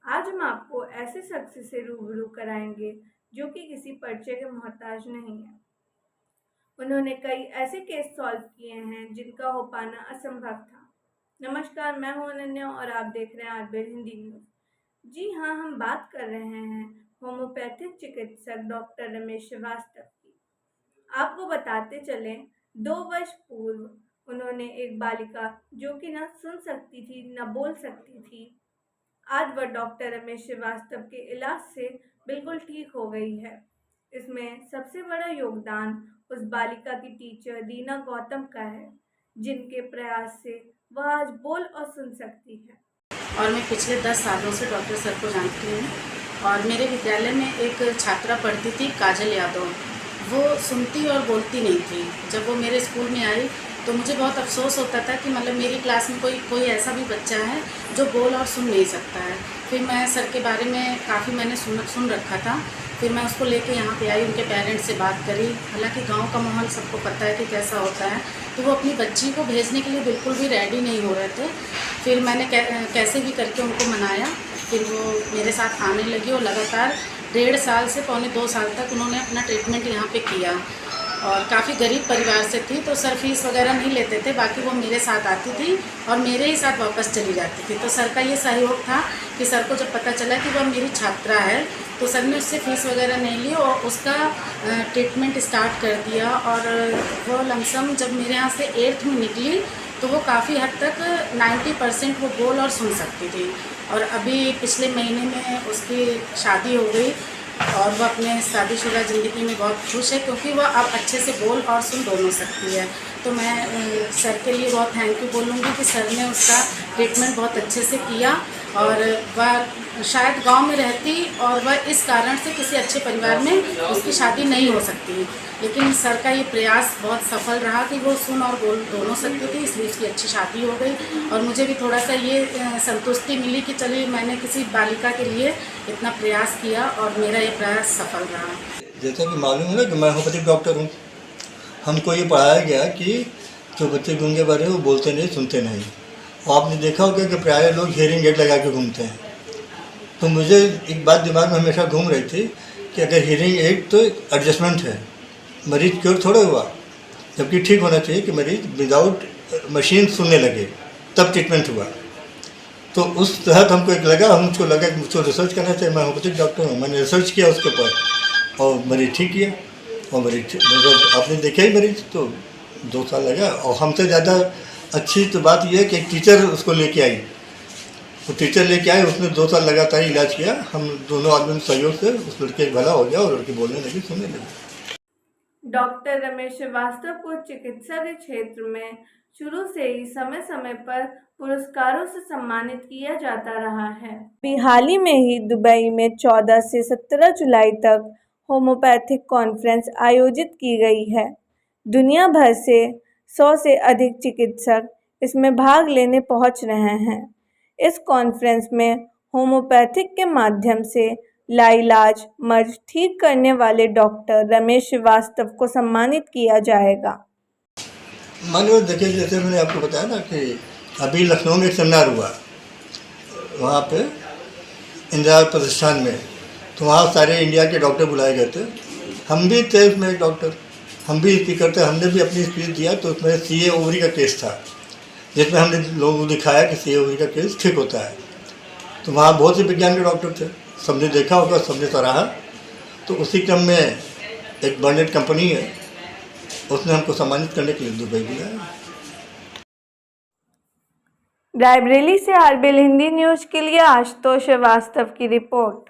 आज हम आपको ऐसे शख्स से रूबरू कराएंगे जो कि किसी परिचय के मोहताज नहीं है। उन्होंने कई ऐसे केस सॉल्व किए हैं जिनका हो पाना असंभव था। नमस्कार, मैं हूं अनन्या और आप देख रहे हैं आरबीएल हिंदी न्यूज। जी हाँ, हम बात कर रहे हैं होम्योपैथिक चिकित्सक डॉक्टर रमेश श्रीवास्तव की। आपको बताते चलें, 2 वर्ष पूर्व उन्होंने एक बालिका जो कि न सुन सकती थी न बोल सकती थी, आज वह डॉक्टर रमेश श्रीवास्तव के इलाज से बिल्कुल ठीक हो गई है। इसमें सबसे बड़ा योगदान उस बालिका की टीचर दीना गौतम का है, जिनके प्रयास से वह आज बोल और सुन सकती है। और मैं पिछले 10 सालों से डॉक्टर सर को जानती हूँ। और मेरे विद्यालय में एक छात्रा पढ़ती थी, काजल यादव। वो सुनती और बोलती नहीं थी। जब वो मेरे स्कूल में आई तो मुझे बहुत अफसोस होता था कि मतलब मेरी क्लास में कोई ऐसा भी बच्चा है जो बोल और सुन नहीं सकता है। फिर मैं सर के बारे में काफ़ी मैंने सुन रखा था। फिर मैं उसको लेके यहाँ पे आई, उनके पेरेंट्स से बात करी। हालांकि गांव का माहौल सबको पता है कि कैसा होता है, तो वो अपनी बच्ची को भेजने के लिए बिल्कुल भी रेडी नहीं हो रहे थे। फिर मैंने कैसे भी करके उनको मनाया। फिर वो मेरे साथ आने लगी और लगातार 1.5 साल से पौने 2 साल तक उन्होंने अपना ट्रीटमेंट यहाँ पे किया। और काफ़ी गरीब परिवार से थी, तो सर फीस वगैरह नहीं लेते थे। बाकी वो मेरे साथ आती थी और मेरे ही साथ वापस चली जाती थी। तो सर का ये सहयोग था कि सर को जब पता चला कि वह मेरी छात्रा है तो सर ने उससे फ़ीस वगैरह नहीं ली और उसका ट्रीटमेंट स्टार्ट कर दिया। और वो लमसम जब मेरे यहाँ से 8th में निकली तो वो काफ़ी हद तक 90% वो बोल और सुन सकती थी। और अभी पिछले महीने में उसकी शादी हो गई और वह अपने शादीशुदा ज़िंदगी में बहुत खुश है, क्योंकि वह अब अच्छे से बोल और सुन दोनों सकती है। तो मैं सर के लिए बहुत थैंक यू बोलूँगी कि सर ने उसका ट्रीटमेंट बहुत अच्छे से किया। और वह शायद गांव में रहती और वह इस कारण से किसी अच्छे परिवार में उसकी शादी नहीं हो सकती, लेकिन सर का ये प्रयास बहुत सफल रहा कि वो सुन और बोल दोनों सकती थी, इसलिए उसकी अच्छी शादी हो गई। और मुझे भी थोड़ा सा ये संतुष्टि मिली कि चलिए मैंने किसी बालिका के लिए इतना प्रयास किया और मेरा ये प्रयास सफल रहा। जैसा कि मालूम है ना कि मैं होम्योपैथिक डॉक्टर हूँ। हमको ये पढ़ाया गया कि जो बच्चे गूंगे बहरे हैं वो बोलते नहीं, सुनते नहीं। और आपने देखा होगा कि प्राय लोग हियरिंग एड लगा के घूमते हैं। तो मुझे एक बात दिमाग में हमेशा घूम रही थी कि अगर हियरिंग एड तो एडजस्टमेंट है, मरीज क्योर थोड़ा हुआ, जबकि ठीक होना चाहिए कि मरीज विदाउट मशीन सुनने लगे तब ट्रीटमेंट हुआ। तो उस तहत हमको एक लगा, हमको लगा कि मुझको रिसर्च करना चाहिए। मैं होम्योपैथिक डॉक्टर हूँ, मैंने रिसर्च किया उसके ऊपर और मरीज ठीक किया। और मरीज मतलब आपने देखा ही, मरीज तो 2 साल लगा। और हमसे ज़्यादा अच्छी तो बात यह है कि एक टीचर उसको लेके आई। वो टीचर लेके आए, उसने 2 साल लगातार इलाज किया। हम दोनों आदमी सहयोग से उस लड़के भला हो गया और लड़की बोलने लगी, सुनने लगी। डॉक्टर रमेश श्रीवास्तव को चिकित्सा के क्षेत्र में शुरू से ही समय समय पर पुरस्कारों से सम्मानित किया जाता रहा है। हाल ही में ही दुबई में 14 से 17 जुलाई तक होम्योपैथिक कॉन्फ्रेंस आयोजित की गई है। दुनिया भर से 100 से अधिक चिकित्सक इसमें भाग लेने पहुंच रहे हैं। इस कॉन्फ्रेंस में होम्योपैथिक के माध्यम से लाइलाज मर्ज ठीक करने वाले डॉक्टर रमेश श्रीवास्तव को सम्मानित किया जाएगा। मान लो देखिए, जैसे मैंने आपको बताया ना कि अभी लखनऊ में एक सेमिनार हुआ, वहाँ पे इंदिरा प्रतिष्ठान में। तो वहाँ सारे इंडिया के डॉक्टर बुलाए गए थे। हम भी थे उसमें एक डॉक्टर, हम भी स्पीकर थे। हमने भी अपनी स्पीच दिया। तो उसमें सीए ओवरी का केस था, जिसमें हमने लोगों को दिखाया कि सीए ओवरी का केस ठीक होता है। तो वहाँ बहुत से विज्ञान के डॉक्टर थे, सबने देखा होगा, सबने सराहा। तो उसी क्रम में एक बर्नेट कंपनी है, उसने हमको सम्मानित करने के लिए दुबई बुलाया। रायबरेली से आरबीएल हिंदी न्यूज के लिए आशुतोष श्रीवास्तव की रिपोर्ट।